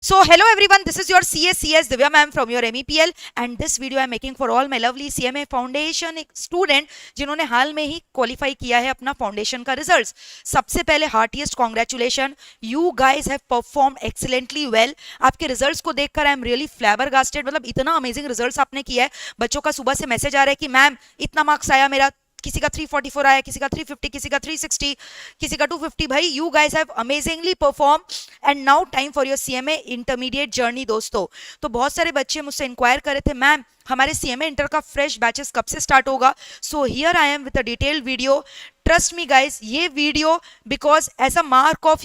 So hello everyone, this is your CS Divya ma'am from your MEPL and this video I am making for all my lovely CMA Foundation student जिन्होंने हाल में ही qualify किया है अपना foundation का results. सबसे पहले heartiest congratulation, you guys have perform excellently well. आपके results को देखकर आई एम रियली फ्लैबरगास्टेड, मतलब इतना अमेजिंग रिजल्ट्स आपने किया है। बच्चों का सुबह से मैसेज आ रहा है कि मैम इतना मार्क्स आया मेरा, किसी का 344 आया, किसी का 350, किसी का 360, किसी का 250। भाई you guys have amazingly perform and now time for your CMA intermediate journey दोस्तों। तो बहुत सारे बच्चे मुझसे इंक्वायर कर रहे थे मैम हमारे सीएमए इंटर का फ्रेश बैचेस कब से स्टार्ट होगा। So here I am with a detailed video. Trust me guys, ये video because as a mark of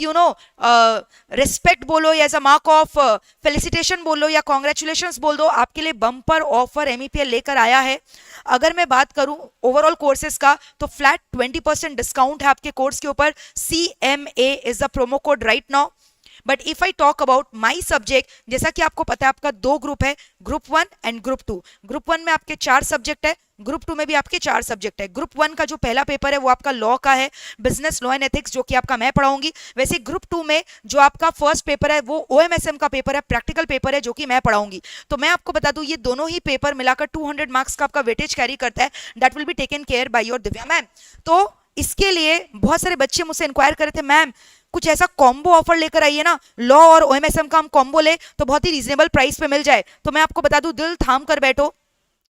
respect बोलो या as a mark of felicitation बोलो या कॉन्ग्रेचुलेशंस बोल दो, आपके लिए बम्पर ऑफर एमईपीएल लेकर आया है। अगर मैं बात करूं ओवरऑल कोर्सेज का तो फ्लैट 20% डिस्काउंट है आपके कोर्स के ऊपर। CMA is the promo code right now. But if I talk about my subject, जैसा कि आपको पता है आपका दो ग्रुप है, ग्रुप 1 एंड ग्रुप 2। ग्रुप 1 में आपके 4 सब्जेक्ट है, ग्रुप 2 में भी आपके 4 सब्जेक्ट है। ग्रुप 1 का जो पहला पेपर है वो आपका लॉ का है, बिजनेस लॉ एंड एथिक्स, जो कि आपका मैं पढ़ाऊंगी। वैसे ग्रुप 2 में जो आपका फर्स्ट पेपर है वो OMSM का पेपर है, प्रैक्टिकल पेपर है, जो कि मैं पढ़ाऊंगी। तो मैं आपको बता दूं ये दोनों ही पेपर मिलाकर 200 मार्क्स का आपका वेटेज कैरी करता है। That will be taken care by your Divya ma'am. तो इसके लिए बहुत सारे बच्चे मुझसे इंक्वायर कर रहे थे मैम कुछ ऐसा कॉम्बो ऑफर लेकर आइए ना, लॉ और OMSM का हम कॉम्बो ले तो बहुत ही रीजनेबल प्राइस पे मिल जाए। तो मैं आपको बता दूं, दिल थाम कर बैठो,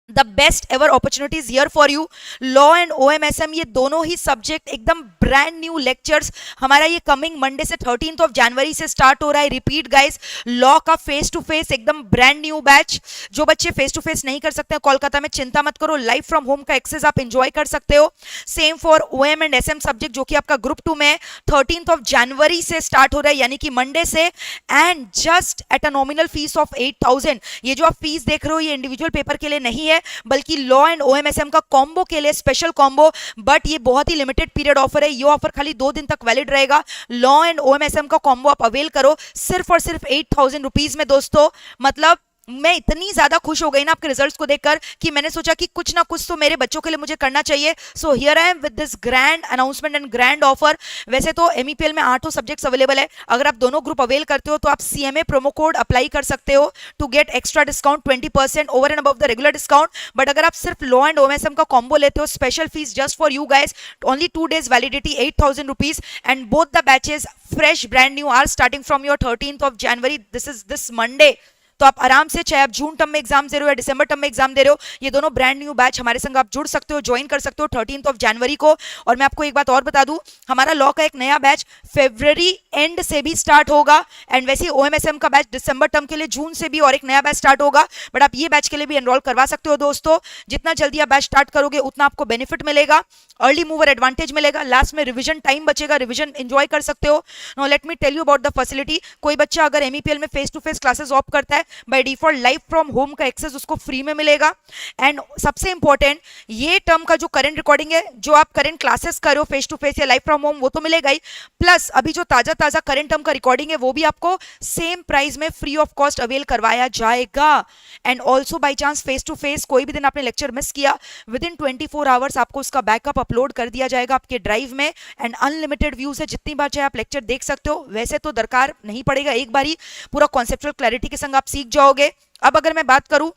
the best ever opportunities here for you. Law and OMSM ये दोनों ही सब्जेक्ट एकदम ब्रांड न्यू लेक्चर्स हमारा ये कमिंग मंडे से 13 जनवरी से स्टार्ट हो रहा है। रिपीट गाइस, लॉ का फेस टू फेस एकदम ब्रांड न्यू बैच। जो बच्चे फेस टू फेस नहीं कर सकते हैं कोलकाता में, चिंता मत करो, लाइव फ्रॉम होम का एक्सेस आप एंजॉय कर सकते हो। Same for OM and SM subject, जो कि आपका ग्रुप 2 में 13 जनवरी से स्टार्ट हो रहा है, यानी कि मंडे से, and just at a nominal fees of 8000। ये जो आप फीस देख रहे हो ये इंडिविजुअल पेपर के लिए नहीं है बल्कि लॉ एंड OMSM का कॉम्बो के लिए स्पेशल कॉम्बो। बट ये बहुत ही लिमिटेड पीरियड ऑफर है, ये ऑफर खाली 2 दिन तक वैलिड रहेगा। लॉ एंड OMSM का कॉम्बो आप अवेल करो सिर्फ और सिर्फ 8000 रुपीज में दोस्तों। मतलब मैं इतनी ज्यादा खुश हो गई ना आपके रिजल्ट्स को देखकर कि मैंने सोचा कि कुछ ना कुछ तो मेरे बच्चों के लिए मुझे करना चाहिए। सो here I am with this grand announcement and grand offer. वैसे तो MEPL में 8 सब्जेक्ट्स अवेलेबल है, अगर आप दोनों ग्रुप अवेल करते हो तो आप CMA प्रोमो कोड अप्लाई कर सकते हो to get extra discount 20% over and above the regular discount. But अगर आप सिर्फ लॉ एंड OMSM का कॉम्बो लेते हो, special fees just for you guys, only 2 days validity, 8000 rupees, and both the batches fresh brand new are starting from your 13 January. This is this Monday. तो आप आराम से, चाहे आप जून टर्म में एग्जाम दे रहे हो या दिसंबर टर्म में एग्जाम दे रहे हो, ये दोनों ब्रांड न्यू बैच हमारे संग आप जुड़ सकते हो, ज्वाइन कर सकते हो 13 जनवरी को। और मैं आपको एक बात और बता दूं, हमारा लॉ का एक नया बैच फरवरी एंड से भी स्टार्ट होगा, एंड वैसे OMSM का बैच दिसंबर टर्म के लिए जून से भी और एक नया बैच स्टार्ट होगा। बट आप ये बैच के लिए भी एनरोल करवा सकते हो दोस्तों। जितना जल्दी आप बैच स्टार्ट करोगे उतना आपको बेनिफिट मिलेगा, अर्ली मूवर एडवांटेज मिलेगा, लास्ट में रिविजन टाइम बचेगा, रिविजन एंजॉय कर सकते हो। No let me tell you about the facility. कोई बच्चा अगर MEPL में face to face classes opt करता है, by default live from home का एक्सेस उसको फ्री में मिलेगा। एंड सबसे इंपॉर्टेंट, ये टर्म का जो करंट रिकॉर्डिंग है, जो आप करंट क्लासेस कर रहे हो फेस टू फेस या लाइव फ्रॉम होम, वो तो मिलेगा ही, प्लस अभी जो ताजा ताजा करंट टर्म का रिकॉर्डिंग है वो भी आपको सेम प्राइस में फ्री ऑफ कॉस्ट अवेल करवाया जाएगा। And also by chance face to face कोई भी दिन आपने लेक्चर मिस किया, विद इन 24 आवर्स आपको उसका बैकअप अपलोड कर दिया जाएगा आपके ड्राइव में। एंड अनलिमिटेड व्यूज है, जितनी बार चाहे आप लेक्चर देख सकते हो। वैसे तो दरकार नहीं पड़ेगा, एक बार ही पूरा कॉन्सेप्चुअल क्लैरिटी के संग आप सीख जाओगे। अब अगर मैं बात करूं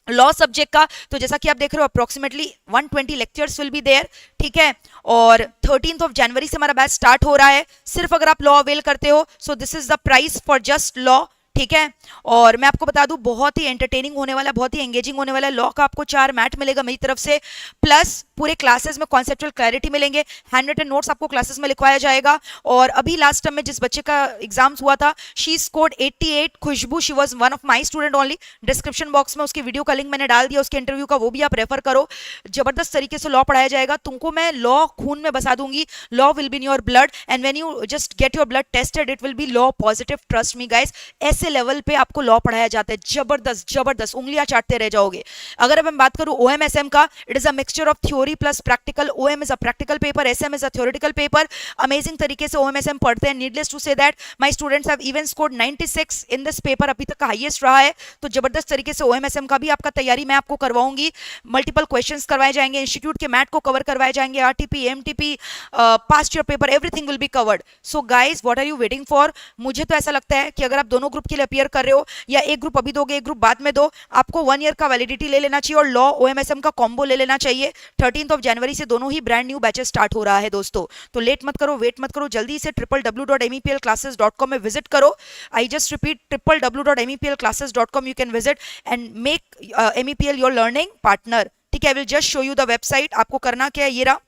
लॉ सब्जेक्ट का, तो जैसा कि आप देख रहे हो approximately 120 lectures will be there, ठीक है। और 13 जनवरी से हमारा बैच स्टार्ट हो रहा है। सिर्फ अगर आप लॉ अवेल करते हो, so this is the price for just law, ठीक है। और मैं आपको बता दूं बहुत ही एंटरटेनिंग होने वाला, बहुत ही एंगेजिंग होने वाला है। लॉ का आपको 4 मैट मिलेगा मेरी तरफ से, प्लस पूरे क्लासेस में कॉन्सेप्चुअल क्लैरिटी मिलेंगे, हैंड रिटन नोट्स आपको क्लासेस में लिखवाया जाएगा। और अभी लास्ट टाइम में जिस बच्चे का एग्जाम्स हुआ था, she scored 88, Khushboo, she was one of my student only. Description box में उसकी वीडियो का लिंक मैंने डाल दिया, उसके इंटरव्यू का, वो भी आप रेफर करो। जबरदस्त तरीके से लॉ पढ़ाया जाएगा तुमको, मैं लॉ खून में बसा दूंगी। Law will be in your blood, and when you just get your blood tested it will be law positive, trust me guys. ऐसे लेवल पे आपको लॉ पढ़ाया जाता है, जबरदस्त जबरदस्त, उंगलियां चाटते रह जाओगे। अगर अब मैं बात करूं OMSM का, it is a mixture of theory plus practical. OM is a practical paper, SM is a theoretical paper. Amazing तरीके से OMSM पढ़ते हैं। Needless to say that my students have even scored 96 in this paper, अभी तक का highest रहा है। तो जबरदस्त तरीके से OMSM का भी आपका तैयारी मैं आपको करवाऊंगी। मल्टीपल क्वेश्चंस करवाए जाएंगे, इंस्टीट्यूट के मैट को कवर करवाए जाएंगे, RTP, MTP, past year paper, everything will be covered. So guys what are you waiting for? मुझे तो ऐसा लगता है कि अगर आप दोनों ग्रुप के लिए अपियर कर रहे हो या एक ग्रुप अभी दोगे एक ग्रुप बाद में दो, आपको 1 ईयर का वैलिडिटी ले लेना चाहिए और लॉ OMSM का कॉम्बो ले लेना चाहिए। 13 जनवरी से दोनों ही ब्रांड न्यू बैचेस स्टार्ट हो रहा है दोस्तों, तो लेट मत करो, वेट मत करो, जल्दी से www.meplclasses.com में विजिट करो। I just repeat, www.meplclasses.com you can visit and make MEPL your learning partner. ठीक है, I will just show you the website. आपको करना क्या है, ये रहा,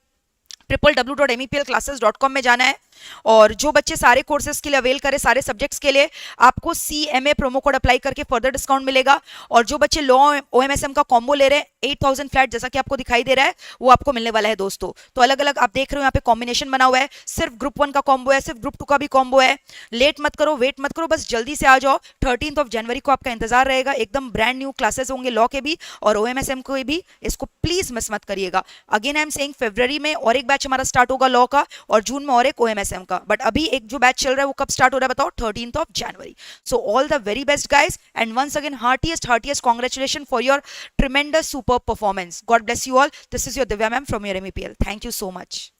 www.meplclasses.com में जाना है और जो बच्चे सारे कोर्सेज के लिए अवेल करें, सारे सब्जेक्ट्स के लिए, आपको CMA प्रोमो कोड अप्लाई करके फर्दर डिस्काउंट मिलेगा। और जो बच्चे लॉ OMSM का कॉम्बो ले रहे हैं 8000 फ्लैट जैसा कि आपको दिखाई दे रहा है, वो आपको मिलने वाला है दोस्तों। तो अलग अलग आप देख रहे हो यहाँ पे कॉम्बिनेशन बना हुआ है, सिर्फ ग्रुप 1 का कॉम्बो है, सिर्फ ग्रुप 2 का भी कॉम्बो है। लेट मत करो, वेट मत करो, बस जल्दी से आ जाओ। 13 जनवरी को आपका इंतजार रहेगा, एकदम ब्रांड न्यू क्लासेस होंगे लॉ के भी और OMSM के भी, इसको प्लीज मिस मत करिएगा। अगेन आई एम सेइंग, फरवरी में और एक बैच हमारा स्टार्ट होगा लॉ का और जून में और एक OMSM का, बट अभी एक जो बैच चल रहा है वो कब स्टार्ट हो रहा है बताओ, 13 जनवरी। So all the very best guys and once again heartiest congratulation for your tremendous super performance. God bless you all. This is your Divya ma'am from your MEPL। Thank you so much.